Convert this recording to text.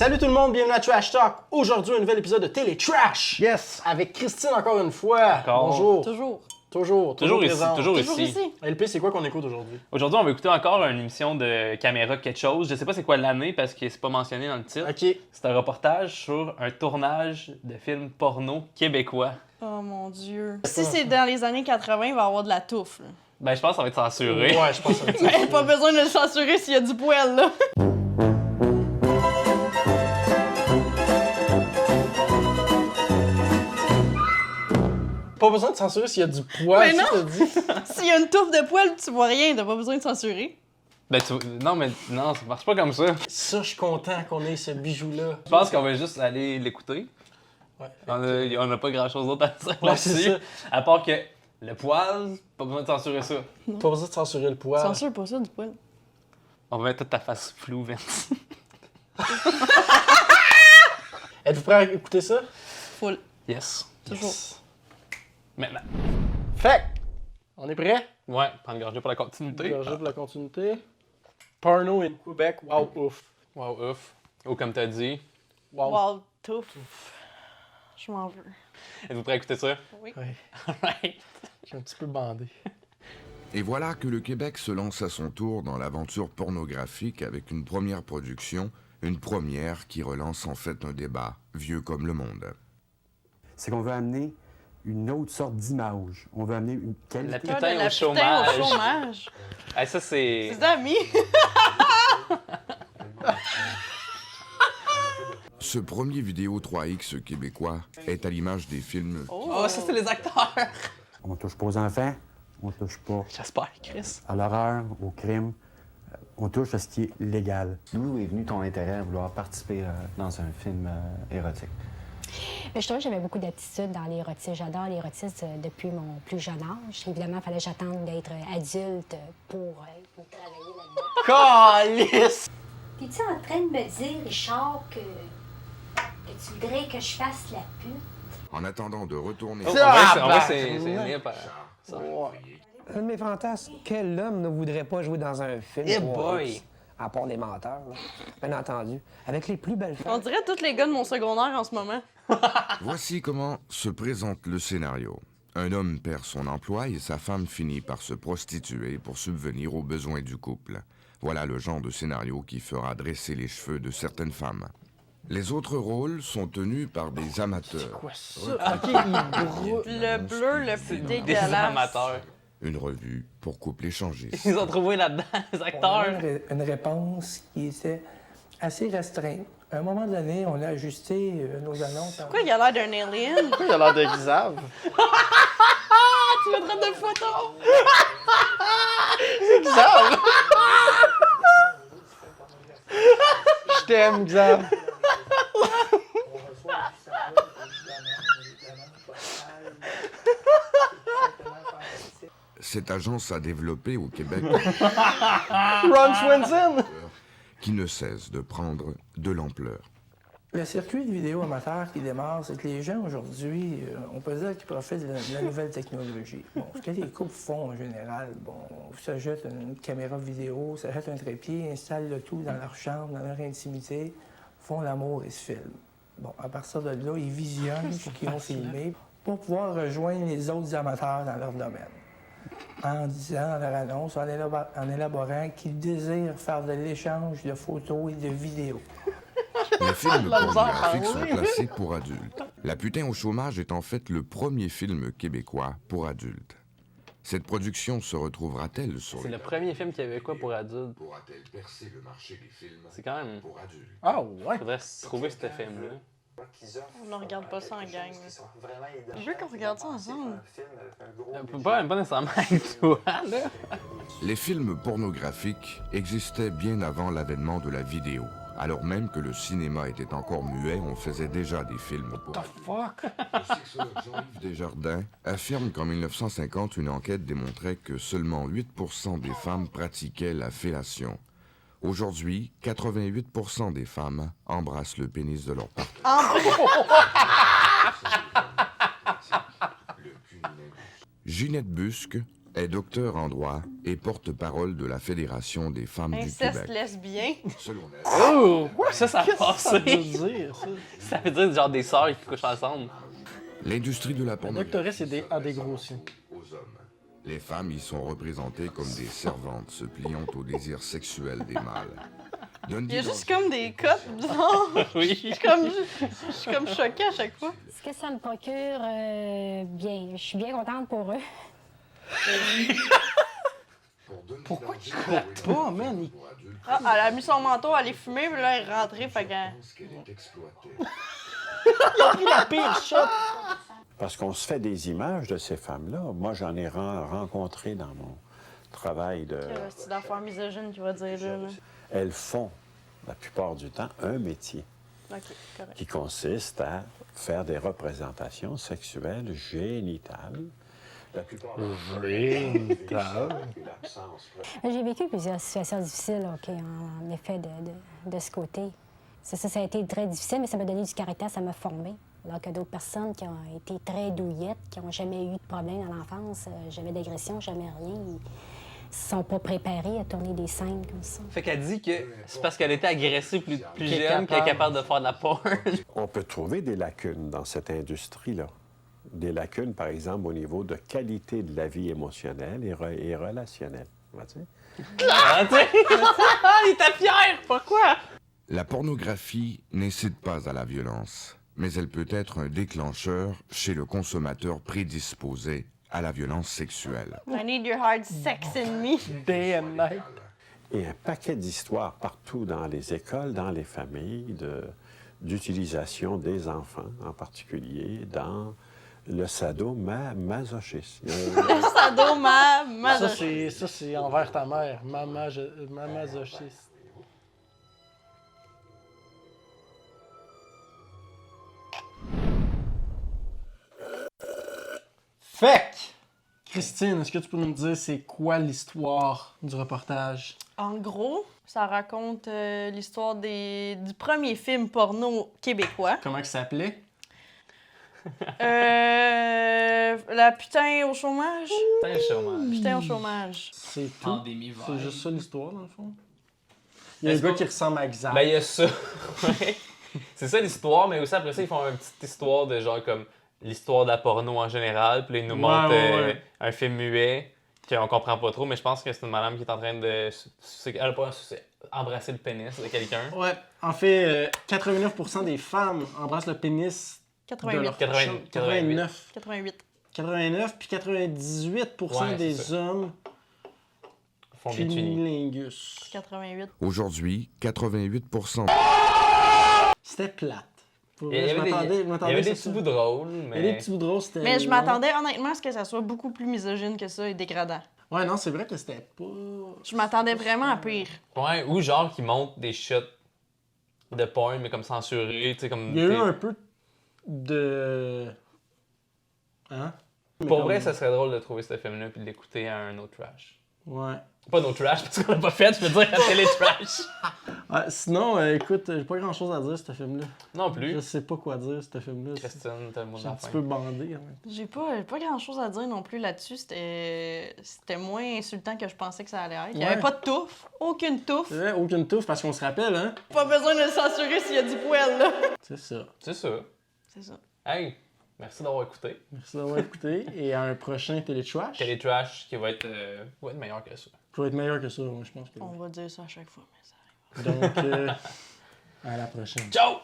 Salut tout le monde, bienvenue à Trash Talk. Aujourd'hui, un nouvel épisode de Télé Trash. Yes! Avec Christine encore une fois. Encore. Bonjour. Toujours ici, présente. toujours Toujours ici. ici. LP, c'est quoi qu'on écoute aujourd'hui? Aujourd'hui, on va écouter encore une émission de caméra quelque chose. Je sais pas c'est quoi l'année parce que c'est pas mentionné dans le titre. Ok. C'est un reportage sur un tournage de film porno québécois. Oh mon Dieu. Si c'est dans les années 80, il va y avoir de la touffe. Là. Ben, je pense que ça va être censuré. Ouais, je pense que ça va être ça. Ben, pas besoin de le censurer s'il y a du poil, là. Pas besoin de censurer s'il y a du poids, Mais tu non. t'as dit. S'il y a une touffe de poil, tu vois rien, t'as pas besoin de censurer. Ben, non, mais non, ça marche pas comme ça. Ça, je suis content qu'on ait ce bijou-là. Je pense qu'on va juste aller l'écouter. Ouais. On a pas grand chose d'autre à dire Ouais, c'est là-dessus. À part que le poil, pas besoin de censurer ça. Pas besoin de censurer le poids. Censure pas ça, du poil. On va mettre toute ta face floue, Vince. Êtes-vous prêts à écouter ça? Full. Yes. Toujours. Yes. Maintenant. Fait, on est prêts? Ouais, prendre gorgée pour la continuité. Gorgée pour la continuité. Porno in Québec, wow, ouf. Wow, ouf. Ou comme t'as dit, Wow. Wow, touffe. Je m'en veux. êtes-vous prêts à écouter ça? Oui. Ouais, Alright. je suis un petit peu bandé. Et voilà que le Québec se lance à son tour dans l'aventure pornographique avec une première production, une première qui relance en fait un débat, vieux comme le monde. C'est qu'on veut amener une autre sorte d'image. On veut amener une La qualité. putain Toi, de la au chômage. Putain au chômage. Hey, ça, c'est... C'est amis. Ce premier vidéo 3X québécois est à l'image des films Oh, ça, c'est les acteurs! On touche pas aux enfants, on touche pas J'espère, Chris. à l'horreur, au crime. On touche à ce qui est légal. D'où est venu ton intérêt à vouloir participer dans un film érotique? Je trouvais que j'avais beaucoup d'aptitudes dans l'érotisme. J'adore l'érotisme depuis mon plus jeune âge. Évidemment, il fallait que j'attende d'être adulte pour travailler là-dedans. Calice! T'es-tu en train de me dire, Richard, que tu voudrais que je fasse la pute? en attendant de retourner. En Ah, vrai, c'est libre. Un de mes fantasmes, quel homme ne voudrait pas jouer dans un film? Eh 3X? boy! À part les menteurs, là. Bien entendu. Avec les plus belles On femmes. dirait tous les gars de mon secondaire en ce moment. Voici comment se présente le scénario. Un homme perd son emploi et sa femme finit par se prostituer pour subvenir aux besoins du couple. Voilà le genre de scénario qui fera dresser les cheveux de certaines femmes. Les autres rôles sont tenus par des amateurs. Quoi ça? Ok, il brûle. Le bleu le plus Des dégueulasse. amateurs. Une revue pour couple échangiste. Ils ont trouvé là-dedans, les On acteurs. avait une réponse qui était assez restreinte. À un moment donné, on a ajusté nos annonces. Pourquoi il a l'air d'un alien? Pourquoi il a l'air de Xav? Tu me traites de photo? Xav! Je t'aime, Xav. Cette agence a développé au Québec Ron Swenson! qui ne cesse de prendre de l'ampleur. Le circuit de vidéo amateur qui démarre, c'est que les gens aujourd'hui, on peut dire qu'ils profitent de la nouvelle technologie. Bon, ce que les couples font en général, bon, s'achètent une caméra vidéo, s'achètent un trépied, installent le tout dans leur chambre, dans leur intimité, font l'amour et se filment. Bon, à partir de là, ils visionnent ce qu'ils ont filmé pour pouvoir rejoindre les autres amateurs dans leur domaine. En disant dans leur annonce, en élaborant qu'ils désirent faire de l'échange de photos et de vidéos. Les films La misère à pornographiques sont parler. classés pour adultes. La putain au chômage est en fait le premier film québécois pour adultes. Cette production se retrouvera-t-elle sur C'est les le premier film québécois pour adultes. Pourra-t-elle percer le marché des films C'est quand même... pour adultes? Ah ouais? Faudrait trouver ce film-là. On ne regarde pas ça en gang. Je veux qu'on regarde ça ensemble. Pas nécessairement avec toi, là. Les films pornographiques existaient bien avant l'avènement de la vidéo. Alors même que le cinéma était encore muet, on faisait déjà des films pour adultes. Fuck! Le sexologue Jean-Yves Desjardins affirme qu'en 1950, une enquête démontrait que seulement 8% des femmes pratiquaient la fellation. Aujourd'hui, 88% des femmes embrassent le pénis de leur partenaire. Ginette Busque, est docteur en droit et porte-parole de la Fédération des femmes du Inceste Québec. lesbien. Selon elle, Oh! Ça a Ça passé! veut dire, ça. Ça veut dire genre des sœurs qui couchent ensemble. l'industrie de la La pornographie doctoresse est à des gros seins. aux hommes. Les femmes y sont représentées comme des servantes se pliant au désir sexuel des mâles. Il y a juste comme des cotes bizarres. Oui. Je suis comme choquée à chaque fois. Ce que ça me procure, bien, je suis bien contente pour eux. Pourquoi tu coupes pas, man? Ah, elle a mis son manteau, elle est fumée, puis là, elle est rentrée, fait que... La pire shot! Parce qu'on se fait des images de ces femmes-là. Moi, j'en ai rencontré dans mon travail de... C'est d'affaires misogynes qu'il va dire là. Elles font, la plupart du temps, un métier Ok, correct. qui consiste à faire des représentations sexuelles génitales. La plupart J'ai vécu plusieurs situations difficiles, OK, en effet, de ce côté. Ça a été très difficile, mais ça m'a donné du caractère, ça m'a formé. Alors que d'autres personnes qui ont été très douillettes, qui n'ont jamais eu de problème dans l'enfance, jamais d'agression, jamais rien, ils ne se sont pas préparés à tourner des scènes comme ça. Fait qu'elle dit que c'est parce qu'elle était agressée plus Qu'elle est jeune qu'elle est capable. capable de faire de la porn. On peut trouver des lacunes dans cette industrie-là. Des lacunes, par exemple, au niveau de qualité de la vie émotionnelle et relationnelle. Tu vois, tu sais? Ah, tu sais? Il était fier! Pourquoi? La pornographie n'incite pas à la violence, mais elle peut être un déclencheur chez le consommateur prédisposé à la violence sexuelle. I need your hard sex in me. Day and night. Et un paquet d'histoires partout dans les écoles, dans les familles, d'utilisation des enfants, en particulier dans le sadomasochisme. Ça, c'est envers ta mère. Masochiste. Fait que, Christine, est-ce que tu peux nous dire c'est quoi l'histoire du reportage? En gros, ça raconte l'histoire du premier film porno québécois. Comment il s'appelait? La putain au chômage. Putain, chômage. Putain au chômage. C'est tout. Pandémie C'est juste ça l'histoire, dans le fond. Il y a un Est-ce gars que- qui ressemble à Xav. Ben, il y a ça. Ouais. C'est ça l'histoire, mais aussi après ça, ils font une petite histoire de genre comme l'histoire de la porno en général. Puis là, ils nous montrent ouais. un film muet qu'on comprend pas trop, mais je pense que c'est une madame qui est en train de embrasser le pénis de quelqu'un. Ouais, en fait, 89% des femmes embrassent le pénis de 88. leur 88. chum. 89. 88. 89, puis 98% Ouais, c'est des ça. hommes Ils font des tunis. cunilingus. 88. Aujourd'hui, 88%. C'était plate. Pour Il y vrai, avait je des, m'attendais- je il y m'attendais avait des à petits ça. bouts drôles, Il y a mais... des petits bouts de rose, c'était... Mais je long. m'attendais honnêtement à ce que ça soit beaucoup plus misogyne que ça et dégradant. Ouais, non, c'est vrai que c'était pas... Je m'attendais vraiment à pire. Ouais, ou genre qui montrent des shots de porn, mais comme censurés, tu sais, comme... Il y a eu t'sais, un peu de... Hein? Mais Pour comme- vrai, ça serait drôle de trouver ce film-là puis de l'écouter à un autre trash. Ouais. Pas nos trash, parce qu'on l'a pas fait, je veux dire, la télé trash. Ouais, sinon, écoute, j'ai pas grand-chose à dire, ce film-là. Non Je plus. sais pas quoi dire, ce film-là. Christine, t'as le mot de J'ai un la petit fin. peu bandé. Hein. J'ai pas grand chose à dire non plus là-dessus. C'était moins insultant que je pensais que ça allait être. Il y avait Ouais. pas de touffe. Aucune touffe. C'est vrai, aucune touffe, parce qu'on se rappelle, hein? Pas besoin de le censurer s'il y a du poil, là. C'est ça. C'est ça. C'est ça. Hey, merci d'avoir écouté. Merci d'avoir écouté. Et à un prochain Télétrash. Télé trash qui va être meilleur que ça. Pour être meilleur que ça, moi, je pense que On va dire ça à chaque fois, mais ça arrive. Donc, à la prochaine. Ciao!